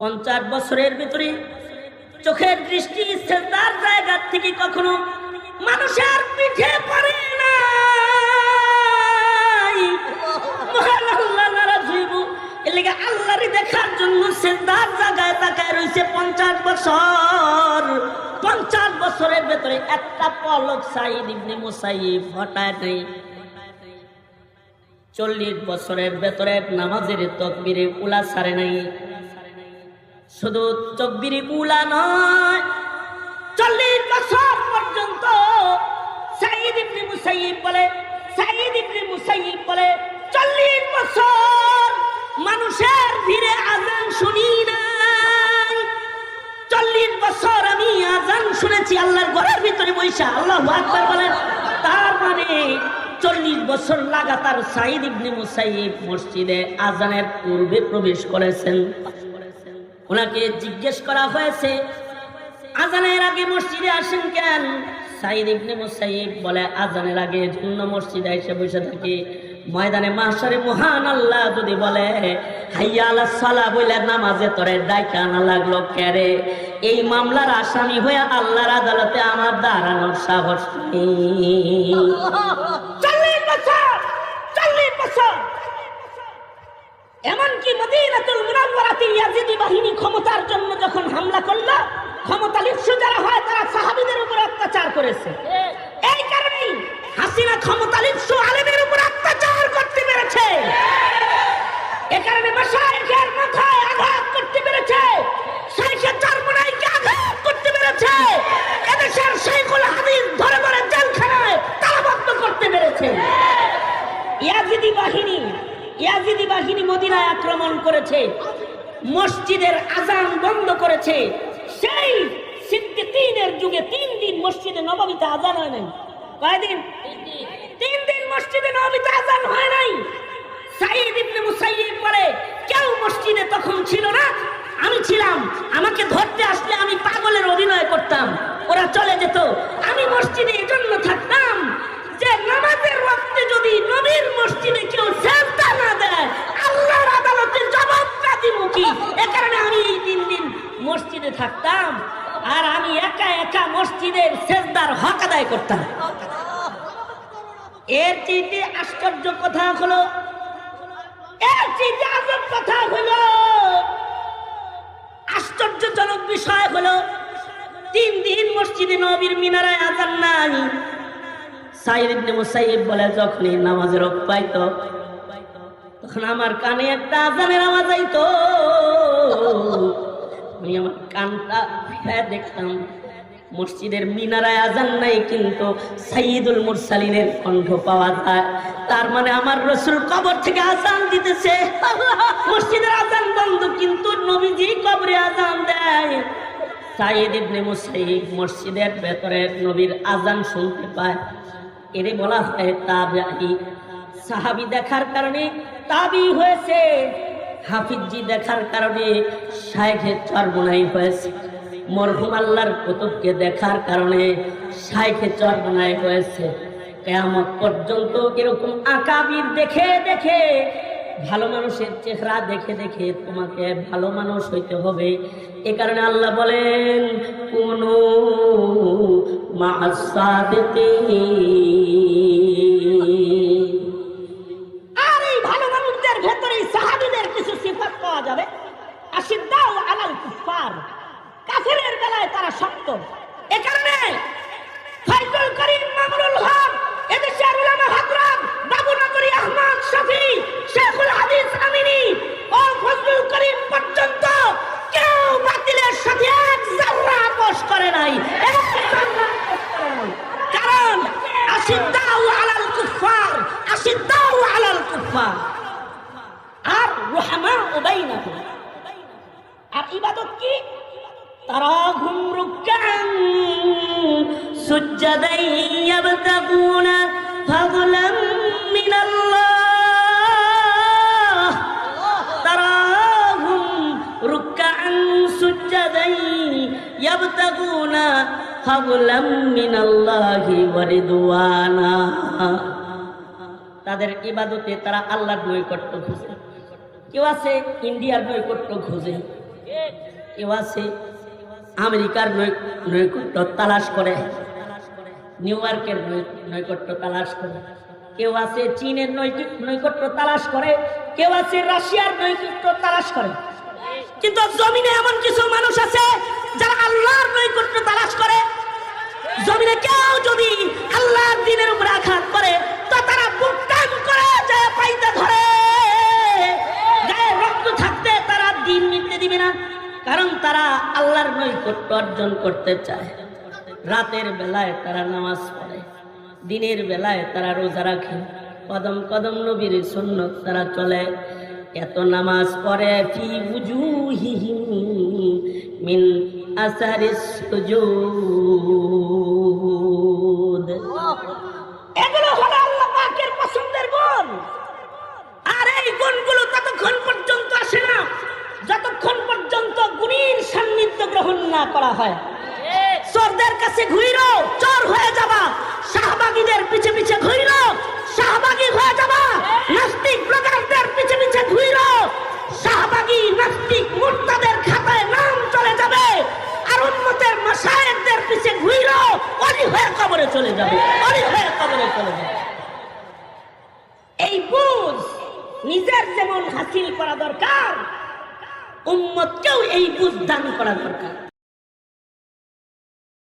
50 বছরের ভিতরে চোখের দৃষ্টি সিজদার জায়গা থেকে কখনো মানুষের পিঠে পড়ে না। মহান আল্লাহ নারাজ হইব, এর লাগি আল্লাহরে দেখার জন্য সিজদার জায়গায় তাকায় রইছে 50 বছর। 50 বছরের ভিতরে একটা পলক সাঈদ ইবনে মুসাইয়িব হঠাৎ নাই। 40 বছরের ভেতরে নামাজের তাকবীরে উলা ছাড়ে নাই। শুধু তাকবীরে উলা নয়, 40 বছর পর্যন্ত সাঈদ ইবনে মুসাইয়িব বলে 40 বছর মানুষের ভিড়ে আযান শুনি নাই। 40 বছর আমি আযান শুনেছি আল্লাহর ঘরের ভিতরে বইসা। আল্লাহু আকবার বলেন। তার মানে 40 বছর লাগাতার সাঈদ ইবনে মুসাইয়িব মসজিদে আযানের পূর্বে প্রবেশ করেছেন। ওনাকে জিজ্ঞেস করা হয়েছে, আযানের আগে মসজিদে আসেন কেন? সাঈদ ইবনে মুসাইয়িব বলে, আযানের আগে জন্য মসজিদে এসে বসে থাকি। ময়দানে মাহশরে মহান আল্লাহ যদি বলে হাইয়া আলাস সালাহ বলে নামাজে তোরে ডাইকা আনা লাগলো কেরে? এই মামলার আসামি হয়ে আল্লাহর আদালতে আমার দাঁড়ানোর সাহস নেই। 40 বছর এমনকি মদিনাতুল মুনাওয়ারাতে ইয়াজিদি বাহিনী ক্ষমতার জন্য যখন হামলা করলো, ক্ষমতা লিপ্সু যারা হয় তারা সাহাবীদের উপর অত্যাচার করেছে। এই কারণেই হাসিনা ক্ষমতা লিপ্সু আলেমের উপর অত্যাচার করতে পেরেছে। এই কারণে মাশায়েখের মাথায় আঘাত করতে পেরেছে, শাইখে চরমনাইকে আঘাত করতে পেরেছে, এদেশের শাইখুল হাদিস ধরে ধরে জেলখানায় তালাবদ্ধ করতে পেরেছে। ইয়াজিদি বাহিনী মদিনায় আক্রমণ করেছে, মসজিদের আযান বন্ধ করেছে। সেই সিদ্দিকীনের যুগে 3 দিন মসজিদে নববীতে আযান হয় নাই। কয়দিন? 3 দিন মসজিদে নববীতে আযান হয় নাই। সাঈদ ইবনে মুসাইয়িব বলে, কেউ মসজিদে তখন ছিল না, আমি ছিলাম। আমাকে ধরতে আসলে আমি পাগলের অভিনয় করতাম, ওরা চলে যেত। আমি মসজিদে এজন্য থাকতাম যে নামাজের ওয়াক্তে যদি নবীর মসজিদে কেউ সিজদা না দেয়, আল্লাহর আদালতে জবাবটা দিব কি? এ কারণে আমি এই 3 দিন মসজিদে থাকতাম, আর আমি একা একা মসজিদের সিজদার হক আদায় করতাম। এর চেয়ে আশ্চর্য কথা হলো, এর চেয়ে আজব কথা হলো, আশ্চর্যজনক বিষয় হলো, 3 দিন মসজিদে নবীর মিনারায় আযান নাই। সাঈদ ইবনে মুসাইয়িব বলে, যখনই নামাজের ওয়াক্ত পাইতো তখন আমার কানে একটা আযানের আওয়াজ আইতো। আমি আমার কানটা ফিরে দেখতাম মসজিদের মিনারায় আযান নাই, কিন্তু সাইয়্যিদুল মুরসালিনের কণ্ঠ পাওয়া যায়। তার মানে আমার রাসূল কবর থেকে আযান দিতেছে। মসজিদের আযান বন্ধ, কিন্তু নবীজি কবরে আযান দেয়। সাঈদ ইবনে মুসাইয়িব মসজিদের ভেতরে নবীর আযান শুনতে পায়। এরে বলা হয় তাবেঈ। সাহাবী দেখার কারণে তাবী হয়েছে, হাফিজি দেখার কারণে শাইখে চরমনাই হয়েছে, মরহুম আল্লাহর কুতুবকে দেখার কারণে শাইখে চরমনাই হয়েছে। কিয়ামত পর্যন্ত এরকম আকাবির দেখে দেখে, ভালো মানুষের চেহারা দেখে দেখে তোমাকে ভালো মানুষ হইতে হবে। এ কারণে আল্লাহ বলেন, কুনু মা'আস সাদিকিন। আর এই ভালো মানুষদের ভেতরে সাহাবীদের কিছু সিফাত পাওয়া যাবে। আশিদ্দাউ আলাল কুফার, কাফেরের বেলায় তারা শক্ত। এ কারণে ফায়জুল করিম মামুনুল হক, এদেশের উলামা হযরত বাবু নগরী আহমদ শফি, শেখুল হাদিস আমিনী ও ফজলুল করিম পর্যন্ত কেউ বাতিলের সাথে এক যারা আপোষ করে নাই। কারণ আশিদ্দাউ আলাল কুফার, আশিদ্দাউ আলাল কুফার আর রুহামাউ বাইনাহুম। আর ইবাদত কি? তারাহুম রুকআন সুজদান ইয়াবতাগুনা ফাদলান মিনাল্লাহ। তারাহুম রুকআন সুজদান ইয়াবতাগুনা ফাদলান মিনাল্লাহি ওয়া রিদওয়ানা। তাদের ইবাদতে তারা আল্লাহর নৈকট্য খুঁজে। কেউ আছে ইন্ডিয়ার নৈকট্য খোঁজে, কেউ আছে আমেরিকার নৈকট্য তালাশ করে, নিউ ইয়র্কের নৈকট্য তালাশ করে, কেউ আছে চীনের নৈকট্য তালাশ করে, কেউ আছে রাশিয়ার নৈকট্য তালাশ করে। কিন্তু জমিনে এমন কিছু মানুষ আছে যারা আল্লাহর নৈকট্য তালাশ করে। জমিনে কেউ যদি আল্লাহর দ্বীনের উপরে আঘাত করে তো তারা বুকটান করে যায় পাইতে ধরে, গায়ে রক্ত থাকতে তারা দ্বীন নিতে দিবে না, কারণ তারা আল্লাহর নৈকট্য অর্জন করতে চায়। রাতের বেলায় তারা নামাজ পড়ে, দিনের বেলায় তারা রোজা রাখে, কদম কদম নবীর সুন্নত তারা চলে। এত নামাজ পড়ে ফি উজুহিহিম মিন আসারিস সুজুদ। এগুলো হলো আল্লাহ পাকের পছন্দের গুণ। আর এই গুণগুলো ততক্ষণ পর্যন্ত আসে না যতক্ষণ পর্যন্ত গুণীর সান্নিধ্য গ্রহণ না করা হয়। চোরদের কাছে ঘুইরো চোর হয়ে যাবা, শাহবাগীদের পিছে পিছে ঘুইরো শাহবাগী হয়ে যাবা, নাস্তিক ব্লগারদের পিছে পিছে ঘুইরো শাহবাগী নাস্তিক মুর্তাদের খাতায় নাম চলে যাবে, আর উম্মতের মাশায়েখদের পিছে ঘুইরো ওলি হয়ে কবরে চলে যাবে, ওলি হয়ে কবরে চলে যাবে। এই বুঝ নিজের যেমন হাসিল করা দরকার, উম্মতকেও এই বুঝ দান করা দরকার।